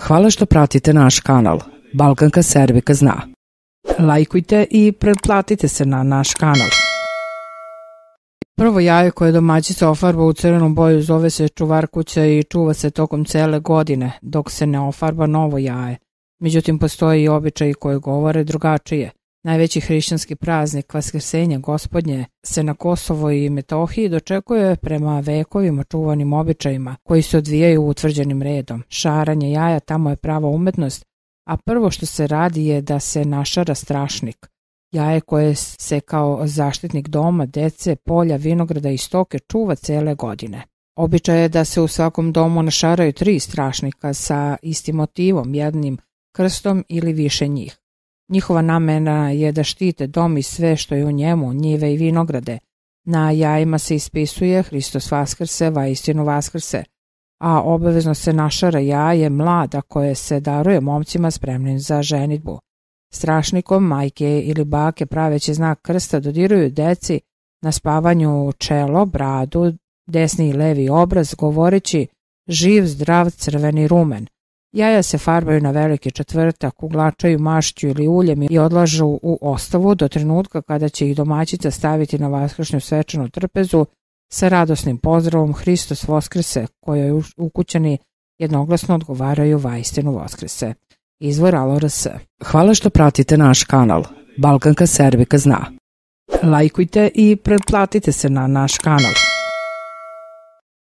Hvala što pratite naš kanal. Balkanka Serbika zna. Lajkujte i pretplatite se na naš kanal. Prvo jaje koje domaćica ofarba u crvenu boju zove se čuvar kuća i čuva se tokom cele godine dok se ne ofarba novo jaje. Međutim, postoje i običaji koji govore drugačije. Najveći hrišćanski praznik Vaskrsenja Gospodnje se na Kosovo i Metohiji dočekuje prema vekovima čuvanim običajima koji se odvijaju utvrđenim redom. Šaranje jaja tamo je prava umetnost, a prvo što se radi je da se našara strašnik. Jaje koje se kao zaštitnik doma, dece, polja, vinograda i stoke čuva cele godine. Običaj je da se u svakom domu našaraju 3 strašnika sa istim motivom, jednim krstom ili više njih. Njihova namena je da štite dom i sve što je u njemu, njive i vinograde. Na jajima se ispisuje Hristos Vaskrse, vaistinu Vaskrse, a obavezno se našara jaje mlada koje se daruje momcima spremnim za ženidbu. Strašnikom majke ili bake praveći znak krsta dodiruju deci na spavanju čelo, bradu, desni i levi obraz, govoreći živ, zdrav, crveni rumen. Jaja se farbaju na veliki četvrtak, uglačaju mašću ili uljem i odlažu u ostavu do trenutka kada će ih domaćica staviti na vaskršnju svečanu trpezu sa radosnim pozdravom Hristos Voskrese, kojoj ukućani jednoglasno odgovaraju vaistinu Voskrese. Izvor Alo.rs. Hvala što pratite naš kanal. Balkanka Serbika zna. Lajkujte i pretplatite se na naš kanal.